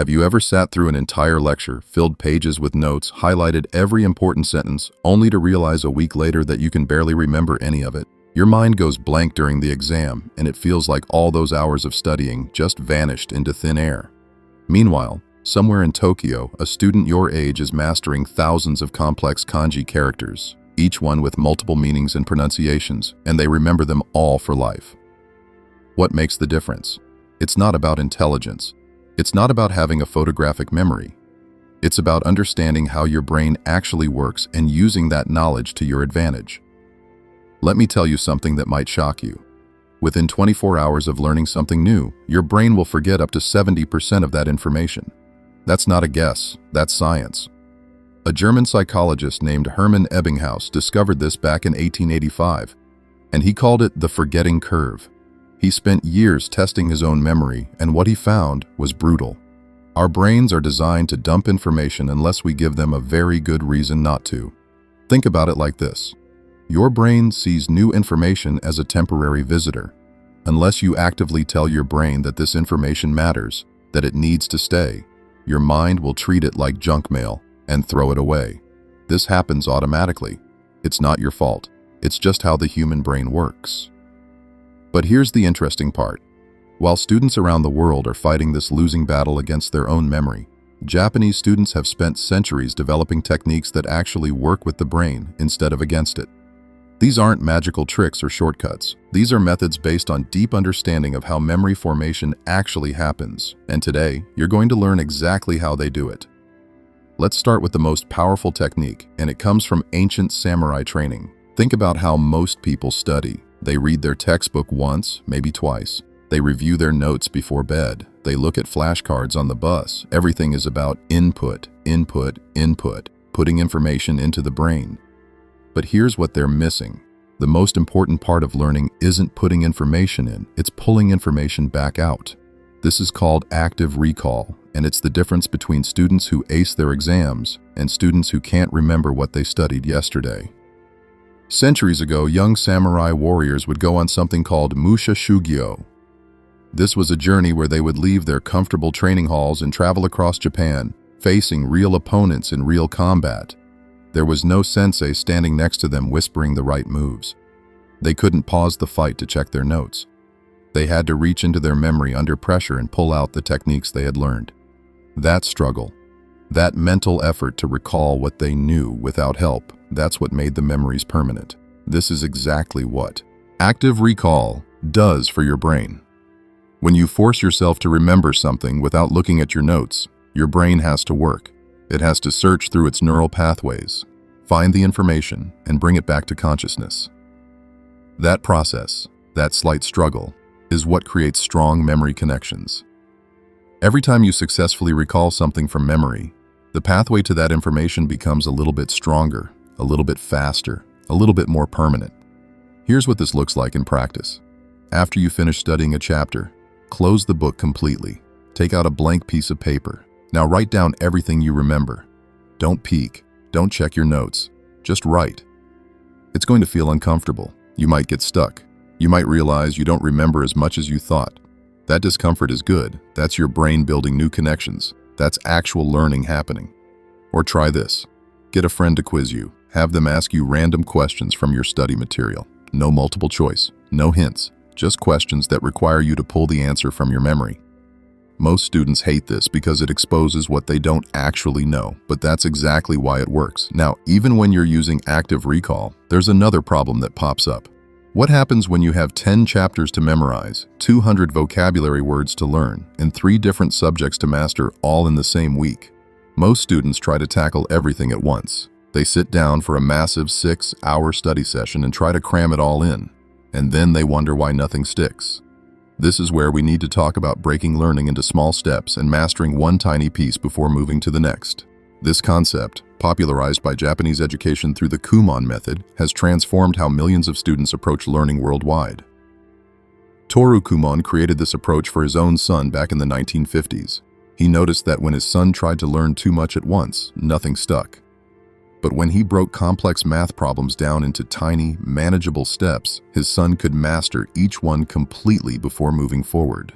Have you ever sat through an entire lecture, filled pages with notes, highlighted every important sentence, only to realize a week later that you can barely remember any of it? Your mind goes blank during the exam, and it feels like all those hours of studying just vanished into thin air. Meanwhile, somewhere in Tokyo, a student your age is mastering thousands of complex kanji characters, each one with multiple meanings and pronunciations, and they remember them all for life. What makes the difference? It's not about intelligence. It's not about having a photographic memory. It's about understanding how your brain actually works and using that knowledge to your advantage. Let me tell you something that might shock you. Within 24 hours of learning something new, your brain will forget up to 70% of that information. That's not a guess, that's science. A German psychologist named Hermann Ebbinghaus discovered this back in 1885, and he called it the forgetting curve. He spent years testing his own memory, and what he found was brutal. Our brains are designed to dump information unless we give them a very good reason not to. Think about it like this. Your brain sees new information as a temporary visitor. Unless you actively tell your brain that this information matters, that it needs to stay, your mind will treat it like junk mail and throw it away. This happens automatically. It's not your fault. It's just how the human brain works. But here's the interesting part. While students around the world are fighting this losing battle against their own memory, Japanese students have spent centuries developing techniques that actually work with the brain instead of against it. These aren't magical tricks or shortcuts. These are methods based on deep understanding of how memory formation actually happens, and today, you're going to learn exactly how they do it. Let's start with the most powerful technique, and it comes from ancient samurai training. Think about how most people study. They read their textbook once, maybe twice. They review their notes before bed. They look at flashcards on the bus. Everything is about input, input, input, putting information into the brain. But here's what they're missing. The most important part of learning isn't putting information in, it's pulling information back out. This is called active recall, and it's the difference between students who ace their exams and students who can't remember what they studied yesterday. Centuries ago, young samurai warriors would go on something called Musha Shugyo. This was a journey where they would leave their comfortable training halls and travel across Japan, facing real opponents in real combat. There was no sensei standing next to them whispering the right moves. They couldn't pause the fight to check their notes. They had to reach into their memory under pressure and pull out the techniques they had learned. That struggle, that mental effort to recall what they knew without help, that's what made the memories permanent. This is exactly what active recall does for your brain. When you force yourself to remember something without looking at your notes, your brain has to work. It has to search through its neural pathways, find the information, and bring it back to consciousness. That process, that slight struggle, is what creates strong memory connections. Every time you successfully recall something from memory, the pathway to that information becomes a little bit stronger, a little bit faster, a little bit more permanent. Here's what this looks like in practice. After you finish studying a chapter, close the book completely. Take out a blank piece of paper. Now write down everything you remember. Don't peek. Don't check your notes. Just write. It's going to feel uncomfortable. You might get stuck. You might realize you don't remember as much as you thought. That discomfort is good. That's your brain building new connections. That's actual learning happening. Or try this. Get a friend to quiz you. Have them ask you random questions from your study material. No multiple choice. No hints. Just questions that require you to pull the answer from your memory. Most students hate this because it exposes what they don't actually know, but that's exactly why it works. Now, even when you're using active recall, there's another problem that pops up. What happens when you have 10 chapters to memorize, 200 vocabulary words to learn, and 3 different subjects to master all in the same week? Most students try to tackle everything at once. They sit down for a massive 6-hour study session and try to cram it all in, and then they wonder why nothing sticks. This is where we need to talk about breaking learning into small steps and mastering one tiny piece before moving to the next. This concept, popularized by Japanese education through the Kumon method, has transformed how millions of students approach learning worldwide. Toru Kumon created this approach for his own son back in the 1950s. He noticed that when his son tried to learn too much at once, nothing stuck. But when he broke complex math problems down into tiny, manageable steps, his son could master each one completely before moving forward.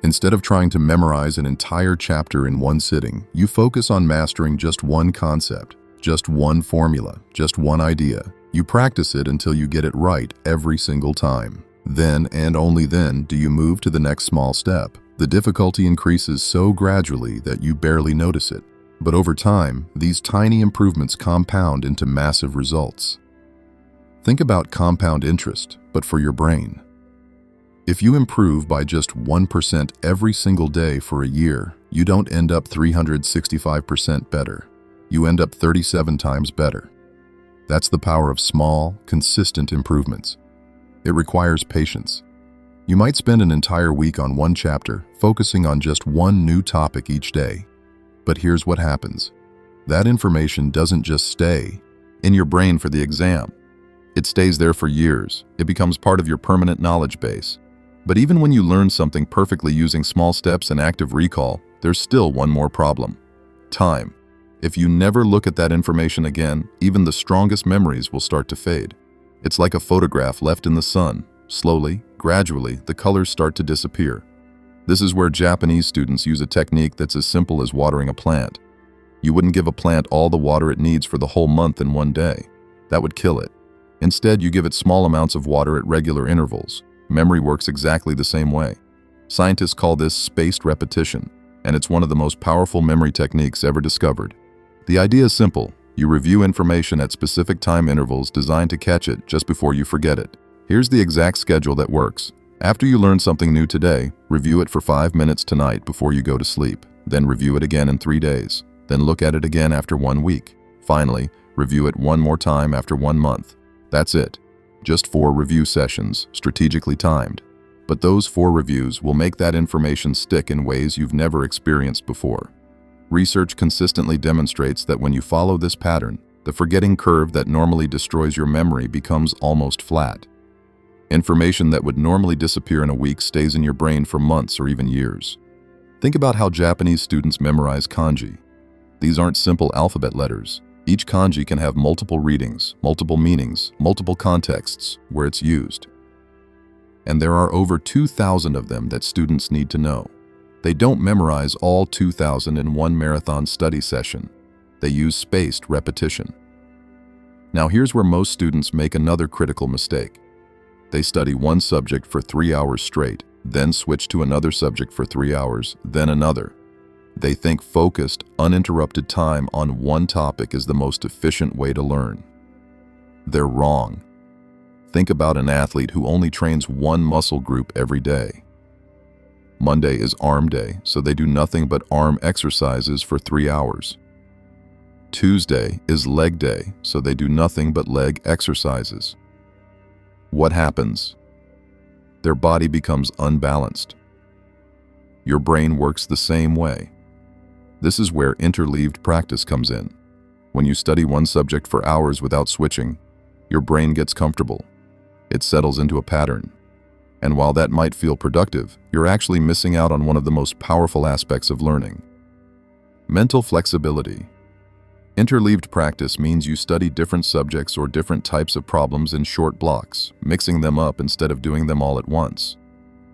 Instead of trying to memorize an entire chapter in one sitting, you focus on mastering just one concept, just one formula, just one idea. You practice it until you get it right every single time. Then, and only then, do you move to the next small step. The difficulty increases so gradually that you barely notice it. But over time, these tiny improvements compound into massive results. Think about compound interest, but for your brain. If you improve by just 1% every single day for a year, you don't end up 365% better. You end up 37 times better. That's the power of small, consistent improvements. It requires patience. You might spend an entire week on one chapter, focusing on just one new topic each day. But here's what happens. That information doesn't just stay in your brain for the exam. It stays there for years. It becomes part of your permanent knowledge base. But even when you learn something perfectly using small steps and active recall, there's still one more problem. Time. If you never look at that information again, even the strongest memories will start to fade. It's like a photograph left in the sun. Slowly, gradually, the colors start to disappear. This is where Japanese students use a technique that's as simple as watering a plant. You wouldn't give a plant all the water it needs for the whole month in one day. That would kill it. Instead, you give it small amounts of water at regular intervals. Memory works exactly the same way. Scientists call this spaced repetition, and it's one of the most powerful memory techniques ever discovered. The idea is simple. You review information at specific time intervals designed to catch it just before you forget it. Here's the exact schedule that works. After you learn something new today, review it for 5 minutes tonight before you go to sleep. Then review it again in 3 days. Then look at it again after 1 week. Finally, review it one more time after 1 month. That's it. Just 4 review sessions, strategically timed. But those 4 reviews will make that information stick in ways you've never experienced before. Research consistently demonstrates that when you follow this pattern, the forgetting curve that normally destroys your memory becomes almost flat. Information that would normally disappear in a week stays in your brain for months or even years. Think about how Japanese students memorize kanji. These aren't simple alphabet letters. Each kanji can have multiple readings, multiple meanings, multiple contexts where it's used. And there are over 2,000 of them that students need to know. They don't memorize all 2,000 in one marathon study session. They use spaced repetition. Now here's where most students make another critical mistake. They study one subject for 3 hours straight, then switch to another subject for 3 hours, then another. They think focused, uninterrupted time on one topic is the most efficient way to learn. They're wrong. Think about an athlete who only trains one muscle group every day. Monday is arm day, so they do nothing but arm exercises for 3 hours. Tuesday is leg day, so they do nothing but leg exercises. What happens? Their body becomes unbalanced. Your brain works the same way. This is where interleaved practice comes in. When you study one subject for hours without switching, your brain gets comfortable. It settles into a pattern. And while that might feel productive, you're actually missing out on one of the most powerful aspects of learning. Mental flexibility. Interleaved practice means you study different subjects or different types of problems in short blocks, mixing them up instead of doing them all at once.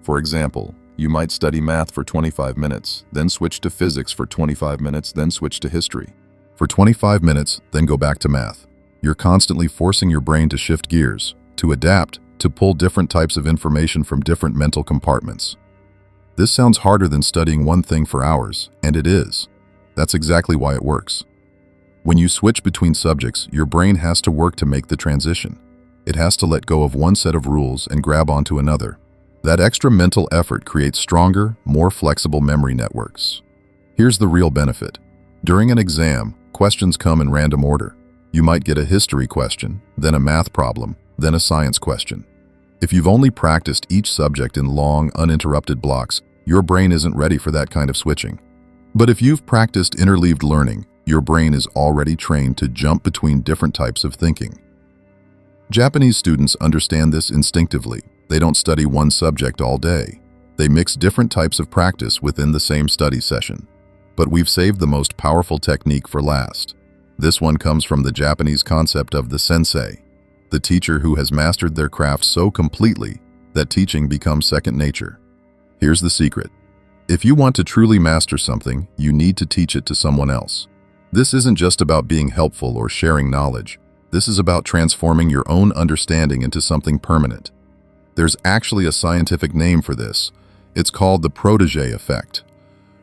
For example, you might study math for 25 minutes, then switch to physics for 25 minutes, then switch to history. For 25 minutes, then go back to math. You're constantly forcing your brain to shift gears, to adapt, to pull different types of information from different mental compartments. This sounds harder than studying one thing for hours, and it is. That's exactly why it works. When you switch between subjects, your brain has to work to make the transition. It has to let go of one set of rules and grab onto another. That extra mental effort creates stronger, more flexible memory networks. Here's the real benefit. During an exam, questions come in random order. You might get a history question, then a math problem, then a science question. If you've only practiced each subject in long, uninterrupted blocks, your brain isn't ready for that kind of switching. But if you've practiced interleaved learning, your brain is already trained to jump between different types of thinking. Japanese students understand this instinctively. They don't study one subject all day. They mix different types of practice within the same study session. But we've saved the most powerful technique for last. This one comes from the Japanese concept of the sensei, the teacher who has mastered their craft so completely that teaching becomes second nature. Here's the secret. If you want to truly master something, you need to teach it to someone else. This isn't just about being helpful or sharing knowledge. This is about transforming your own understanding into something permanent. There's actually a scientific name for this. It's called the Protégé effect.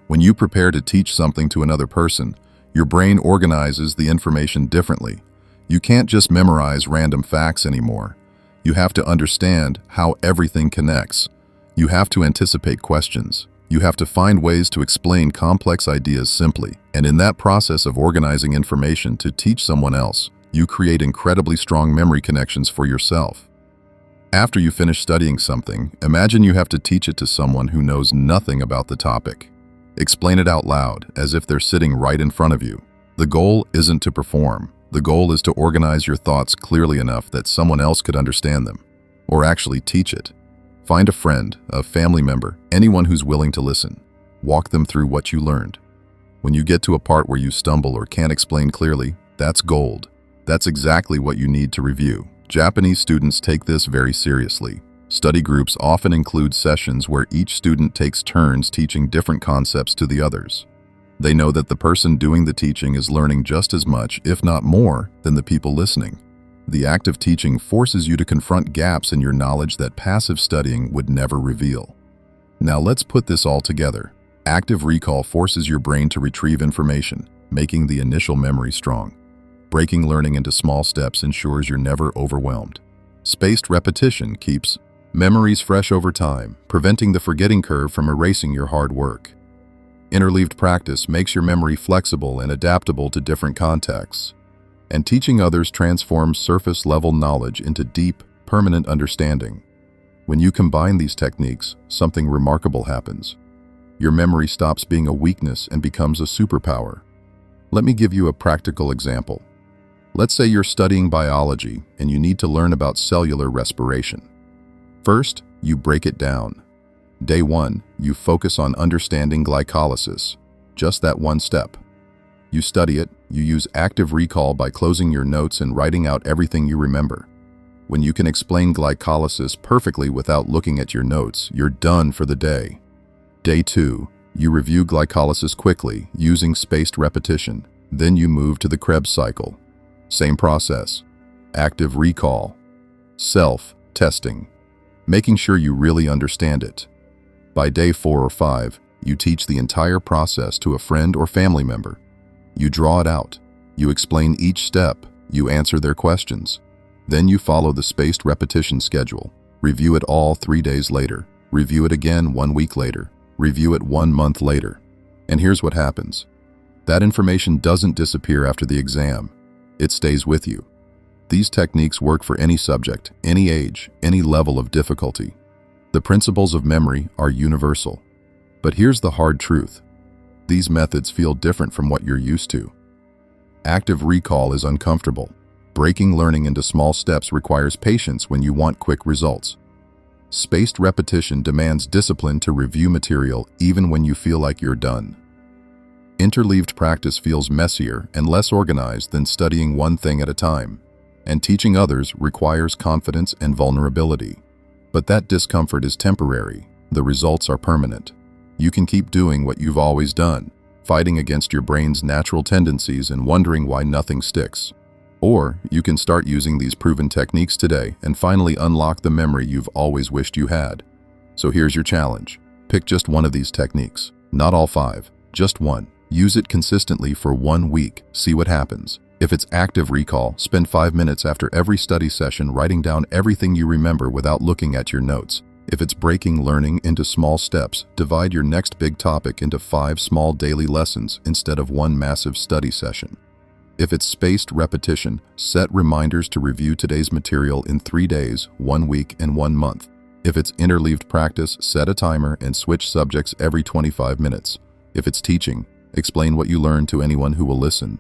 When you prepare to teach something to another person, your brain organizes the information differently. You can't just memorize random facts anymore. You have to understand how everything connects. You have to anticipate questions. You have to find ways to explain complex ideas simply. And in that process of organizing information to teach someone else, you create incredibly strong memory connections for yourself. After you finish studying something, imagine you have to teach it to someone who knows nothing about the topic. Explain it out loud, as if they're sitting right in front of you. The goal isn't to perform. The goal is to organize your thoughts clearly enough that someone else could understand them, or actually teach it. Find a friend, a family member, anyone who's willing to listen. Walk them through what you learned. When you get to a part where you stumble or can't explain clearly, that's gold. That's exactly what you need to review. Japanese students take this very seriously. Study groups often include sessions where each student takes turns teaching different concepts to the others. They know that the person doing the teaching is learning just as much, if not more, than the people listening. The act of teaching forces you to confront gaps in your knowledge that passive studying would never reveal. Now let's put this all together. Active recall forces your brain to retrieve information, making the initial memory strong. Breaking learning into small steps ensures you're never overwhelmed. Spaced repetition keeps memories fresh over time, preventing the forgetting curve from erasing your hard work. Interleaved practice makes your memory flexible and adaptable to different contexts. And teaching others transforms surface-level knowledge into deep, permanent understanding. When you combine these techniques, something remarkable happens. Your memory stops being a weakness and becomes a superpower. Let me give you a practical example. Let's say you're studying biology and you need to learn about cellular respiration. First, you break it down. Day 1, you focus on understanding glycolysis, just that one step. You study it, you use active recall by closing your notes and writing out everything you remember. When you can explain glycolysis perfectly without looking at your notes, you're done for the day. Day 2, you review glycolysis quickly, using spaced repetition. Then you move to the Krebs cycle. Same process. Active recall. Self-testing. Making sure you really understand it. By day 4 or 5, you teach the entire process to a friend or family member. You draw it out. You explain each step. You answer their questions. Then you follow the spaced repetition schedule. Review it all 3 days later. Review it again 1 week later. Review it 1 month later. And here's what happens. That information doesn't disappear after the exam. It stays with you. These techniques work for any subject, any age, any level of difficulty. The principles of memory are universal. But here's the hard truth. These methods feel different from what you're used to. Active recall is uncomfortable. Breaking learning into small steps requires patience when you want quick results. Spaced repetition demands discipline to review material even when you feel like you're done. Interleaved practice feels messier and less organized than studying one thing at a time. And teaching others requires confidence and vulnerability. But that discomfort is temporary. The results are permanent. You can keep doing what you've always done, fighting against your brain's natural tendencies and wondering why nothing sticks. Or you can start using these proven techniques today and finally unlock the memory you've always wished you had. So here's your challenge. Pick just one of these techniques. Not all 5, just one. Use it consistently for 1 week. See what happens. If it's active recall, spend 5 minutes after every study session writing down everything you remember without looking at your notes. If it's breaking learning into small steps, divide your next big topic into 5 small daily lessons instead of 1 massive study session. If it's spaced repetition, set reminders to review today's material in 3 days, 1 week, and 1 month. If it's interleaved practice, set a timer and switch subjects every 25 minutes. If it's teaching, explain what you learned to anyone who will listen.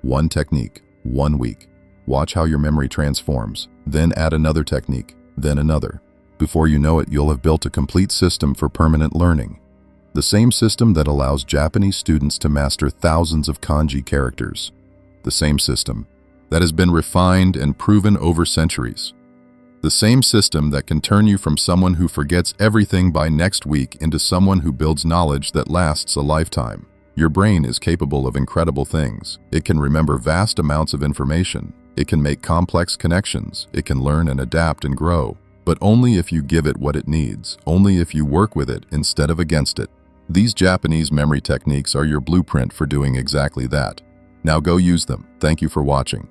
1 technique, 1 week. Watch how your memory transforms. Then add another technique, then another. Before you know it, you'll have built a complete system for permanent learning. The same system that allows Japanese students to master thousands of kanji characters. The same system that has been refined and proven over centuries. The same system that can turn you from someone who forgets everything by next week into someone who builds knowledge that lasts a lifetime. Your brain is capable of incredible things. It can remember vast amounts of information. It can make complex connections. It can learn and adapt and grow. But only if you give it what it needs. Only if you work with it instead of against it. These Japanese memory techniques are your blueprint for doing exactly that. Now go use them. Thank you for watching.